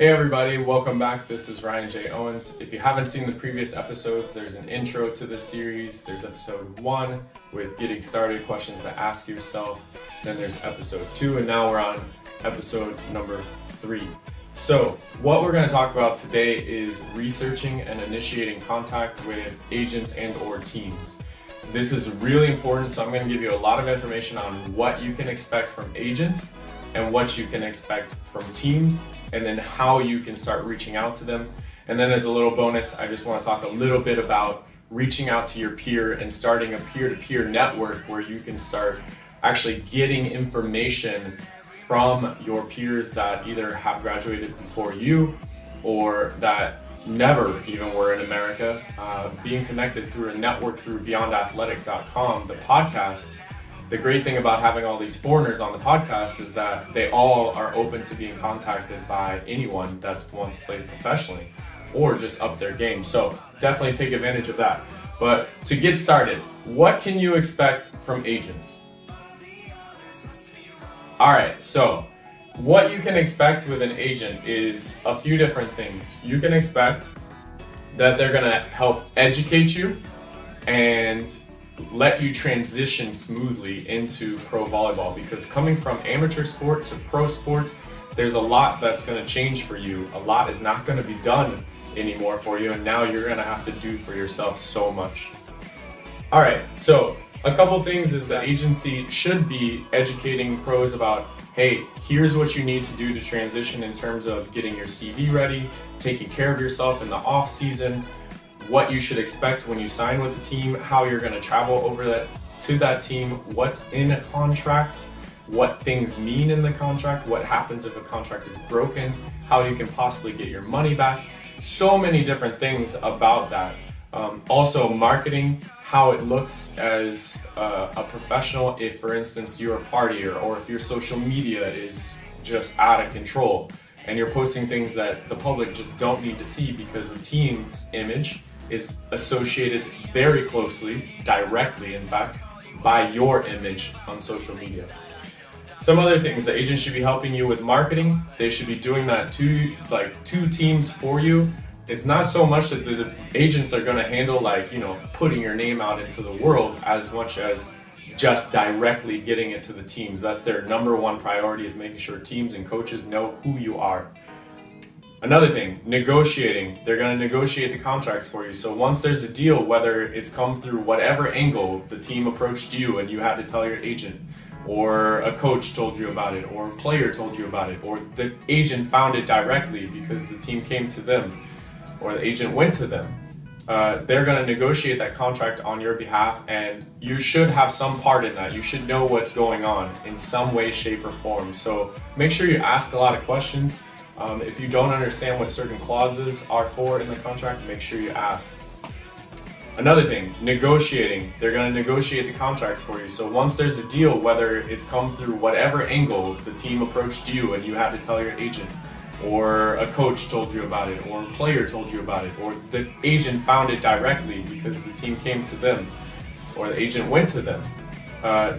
Hey everybody, welcome back. This is Ryan J. Owens. If you haven't seen the previous episodes, there's an intro to this series. There's episode 1 with getting started, questions to ask yourself. Then there's episode 2, and now we're on episode number 3. So what we're going to talk about today is researching and initiating contact with agents and or teams. This is really important, so I'm going to give you a lot of information on what you can expect from agents and what you can expect from teams, and then how you can start reaching out to them. And then as a little bonus, I just want to talk a little bit about reaching out to your peer and starting a peer-to-peer network where you can start actually getting information from your peers that either have graduated before you or that never even were in America, being connected through a network through beyondathletic.com, the podcast. The great thing about having all these foreigners on the podcast is that they all are open to being contacted by anyone that's wants to play professionally or just up their game. So definitely take advantage of that. But to get started, what can you expect from agents? All right, so what you can expect with an agent is a few different things. You can expect that they're gonna help educate you and let you transition smoothly into pro volleyball, because coming from amateur sport to pro sports, there's a lot that's going to change for you. A lot is not going to be done anymore for you, and now you're going to have to do for yourself so much. All right, so a couple things is that agency should be educating pros about, hey, here's what you need to do to transition in terms of getting your CV ready, taking care of yourself in the off season, what you should expect when you sign with the team, how you're going to travel over to that team, what's in a contract, what things mean in the contract, what happens if a contract is broken, how you can possibly get your money back. So many different things about that. Also marketing, how it looks as a professional if, for instance, you're a partier or if your social media is just out of control and you're posting things that the public just don't need to see because the team's image is associated very closely, directly in fact, by your image on social media. Some other things, the agent should be helping you with marketing. They should be doing that two teams for you. It's not so much that the agents are gonna handle putting your name out into the world as much as just directly getting it to the teams. That's their number one priority, is making sure teams and coaches know who you are. Another thing, negotiating. They're going to negotiate the contracts for you. So once there's a deal, whether it's come through whatever angle the team approached you and you had to tell your agent, or a coach told you about it, or a player told you about it, or the agent found it directly because the team came to them, or the agent went to them, they're going to negotiate that contract on your behalf, and you should have some part in that. You should know what's going on in some way, shape, or form. So make sure you ask a lot of questions. If you don't understand what certain clauses are for in the contract, make sure you ask. Another thing, negotiating. They're going to negotiate the contracts for you. So once there's a deal, whether it's come through whatever angle the team approached you and you had to tell your agent, or a coach told you about it, or a player told you about it, or the agent found it directly because the team came to them, or the agent went to them,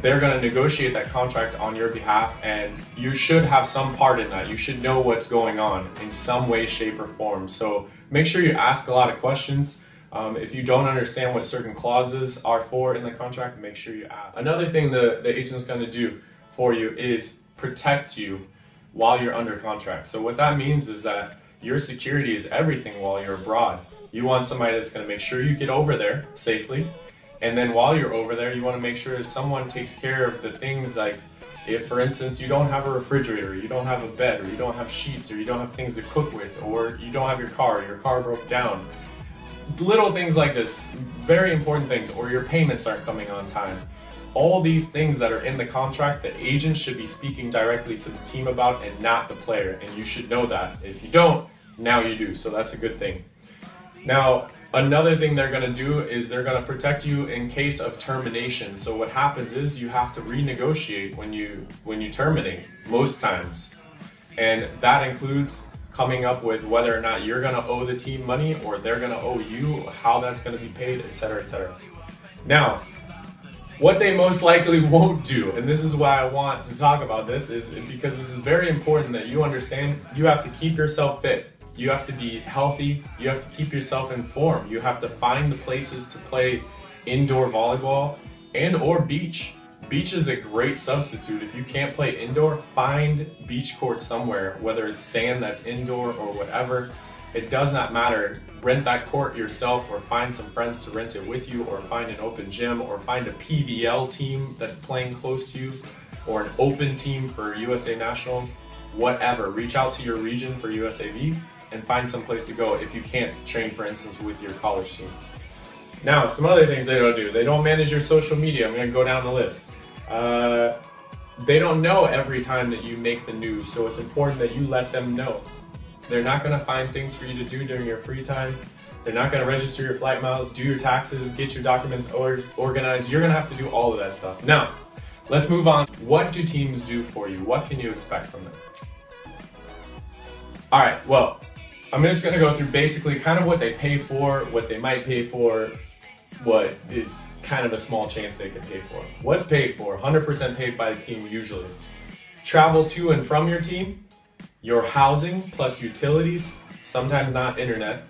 they're going to negotiate that contract on your behalf, and you should have some part in that. You should know what's going on in some way, shape, or form. So make sure you ask a lot of questions. If you don't understand what certain clauses are for in the contract, make sure you ask. Another thing the agent's going to do for you is protect you while you're under contract. So what that means is that your security is everything while you're abroad. You want somebody that's going to make sure you get over there safely. And then while you're over there, you want to make sure that someone takes care of the things like, if for instance you don't have a refrigerator, you don't have a bed, or you don't have sheets, or you don't have things to cook with, or you don't have your car broke down. Little things like this, very important things, or your payments aren't coming on time. All these things that are in the contract, the agent should be speaking directly to the team about and not the player, and you should know that. If you don't, now you do, so that's a good thing. Now, another thing they're going to do is they're going to protect you in case of termination. So what happens is you have to renegotiate when you terminate most times. And that includes coming up with whether or not you're going to owe the team money or they're going to owe you, how that's going to be paid, etc., etc. Now, What they most likely won't do, and this is why I want to talk about this, is because this is very important that you understand you have to keep yourself fit. You have to be healthy. You have to keep yourself informed. You have to find the places to play indoor volleyball and or beach. Beach is a great substitute. If you can't play indoor, find beach courts somewhere, whether it's sand that's indoor or whatever. It does not matter. Rent that court yourself, or find some friends to rent it with you, or find an open gym, or find a PVL team that's playing close to you, or an open team for USA Nationals, whatever. Reach out to your region for USAV and find some place to go if you can't train, for instance, with your college team. Now, some other things they don't do. They don't manage your social media. I'm gonna go down the list. They don't know every time that you make the news, so it's important that you let them know. They're not gonna find things for you to do during your free time. They're not gonna register your flight miles, do your taxes, get your documents organized. You're gonna have to do all of that stuff. Now, let's move on. What do teams do for you? What can you expect from them? All right, well, I'm just gonna go through basically kind of what they pay for, what they might pay for, what is kind of a small chance they could pay for. What's paid for? 100% paid by the team usually. Travel to and from your team, your housing plus utilities, sometimes not internet.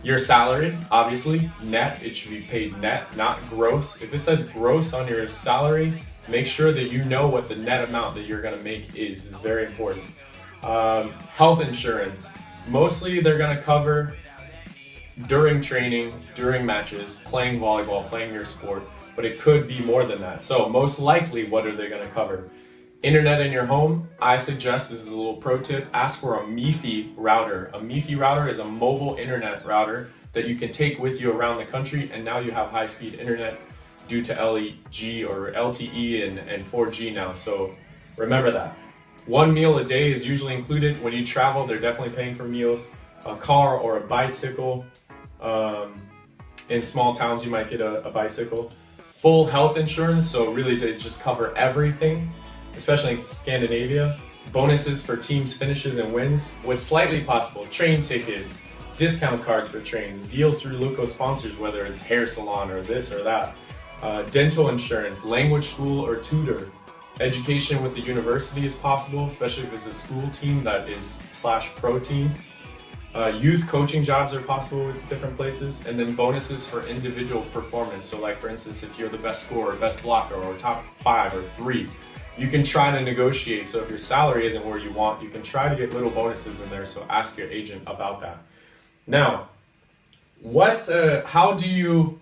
Your salary, obviously, net, it should be paid net, not gross. If it says gross on your salary, make sure that you know what the net amount that you're gonna make is very important. Health insurance, mostly they're gonna cover during training, during matches, playing volleyball, playing your sport, but it could be more than that. So most likely, what are they gonna cover? Internet in your home, I suggest, this is a little pro tip, ask for a MiFi router. A MiFi router is a mobile internet router that you can take with you around the country, and now you have high-speed internet due to LEG or LTE and 4G now, so remember that. One meal a day is usually included. When you travel, they're definitely paying for meals. A car or a bicycle. In small towns, you might get a bicycle. Full health insurance, so really they just cover everything, especially in Scandinavia. Bonuses for teams' finishes and wins. What's slightly possible, train tickets, discount cards for trains, deals through local sponsors, whether it's hair salon or this or that. Dental insurance, language school or tutor. Education with the university is possible, especially if it's a school team that is /pro team. Youth coaching jobs are possible with different places, and then bonuses for individual performance. So like for instance, if you're the best scorer, best blocker, or top 5 or 3, you can try to negotiate. So if your salary isn't where you want, you can try to get little bonuses in there, so ask your agent about that. Now, how do you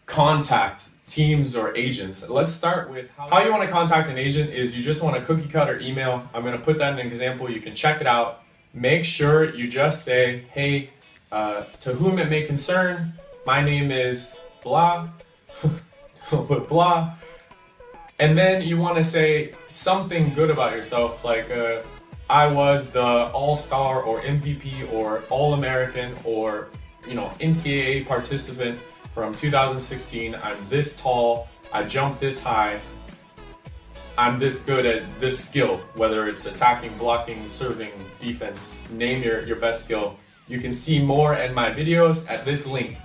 contact teams or agents? Let's start with how you want to contact an agent is you just want a cookie cutter email. I'm going to put that in an example. You can check it out. Make sure you just say, hey, to whom it may concern, my name is blah, don't put blah. And then you want to say something good about yourself, like I was the all-star or MVP or all-American or NCAA participant from 2016. I'm this tall, I jump this high, I'm this good at this skill, whether it's attacking, blocking, serving, defense, name your best skill. You can see more in my videos at this link.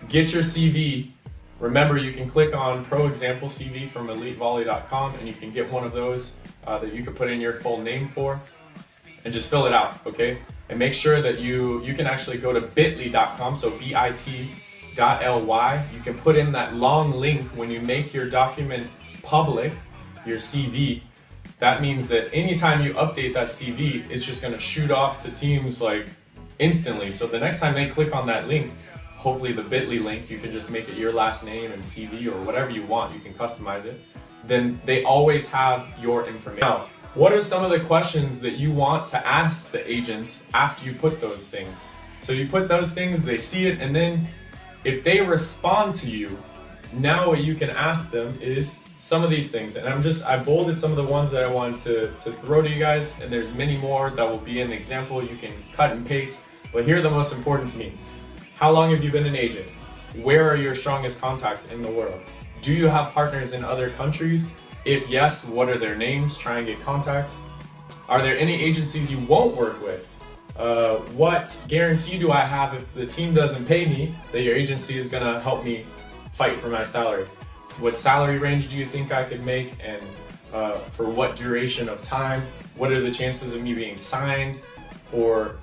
Get your CV. Remember, you can click on Pro Example CV from elitevolley.com and you can get one of those that you can put in your full name for and just fill it out, okay? And make sure that you can actually go to bit.ly.com, so bit.ly. You can put in that long link when you make your document public, your CV. That means that anytime you update that CV, it's just gonna shoot off to teams like instantly. So the next time they click on that link, hopefully the bit.ly link, you can just make it your last name and CV or whatever you want, you can customize it. Then they always have your information. Now, what are some of the questions that you want to ask the agents after you put those things? So you put those things, they see it, and then if they respond to you, now what you can ask them is some of these things. And I bolded some of the ones that I wanted to throw to you guys, and there's many more that will be an example. You can cut and paste, but here are the most important to me. How long have you been an agent? Where are your strongest contacts in the world? Do you have partners in other countries? If yes, what are their names? Try and get contacts. Are there any agencies you won't work with? What guarantee do I have if the team doesn't pay me that your agency is gonna help me fight for my salary? What salary range do you think I could make, and for what duration of time? What are the chances of me being signed or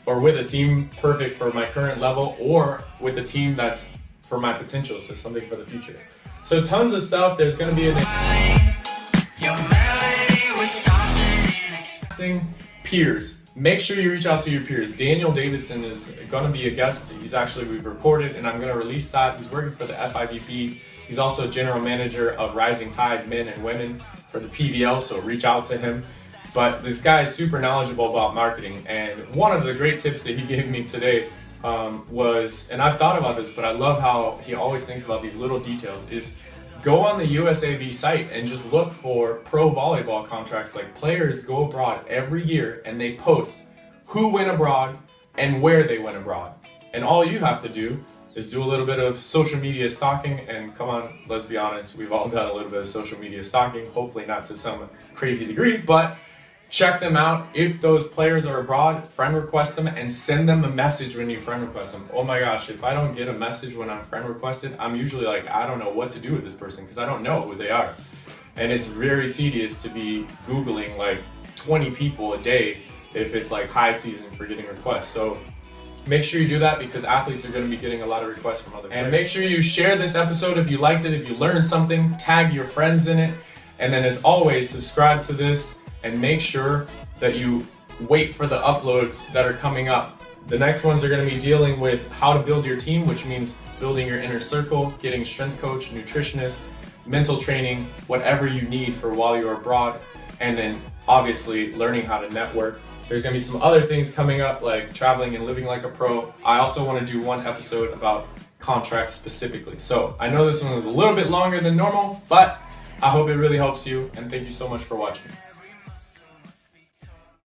with a team perfect for my current level, or with a team that's for my potential, so something for the future. So tons of stuff. There's going to be peers. Make sure you reach out to your peers. Daniel Davidson is going to be a guest. We've recorded, and I'm going to release that. He's working for the FIVP. He's also general manager of Rising Tide Men and Women for the PBL, so reach out to him. But this guy is super knowledgeable about marketing, and one of the great tips that he gave me today was, and I've thought about this, but I love how he always thinks about these little details, is go on the USAV site and just look for pro volleyball contracts. Like, players go abroad every year and they post who went abroad and where they went abroad. And all you have to do is do a little bit of social media stalking, and come on, let's be honest, we've all done a little bit of social media stalking, hopefully not to some crazy degree, but check them out. If those players are abroad, friend request them and send them a message when you friend request them. Oh my gosh, if I don't get a message when I'm friend requested, I'm usually like, I don't know what to do with this person because I don't know who they are. And it's very tedious to be Googling like 20 people a day if it's like high season for getting requests. So make sure you do that, because athletes are going to be getting a lot of requests from other players. And make sure you share this episode if you liked it, if you learned something, tag your friends in it. And then, as always, subscribe to this and make sure that you wait for the uploads that are coming up. The next ones are going to be dealing with how to build your team, which means building your inner circle, getting a strength coach, nutritionist, mental training, whatever you need for while you're abroad, and then obviously learning how to network. There's going to be some other things coming up, like traveling and living like a pro. I also want to do one episode about contracts specifically. So I know this one was a little bit longer than normal, but I hope it really helps you, and thank you so much for watching.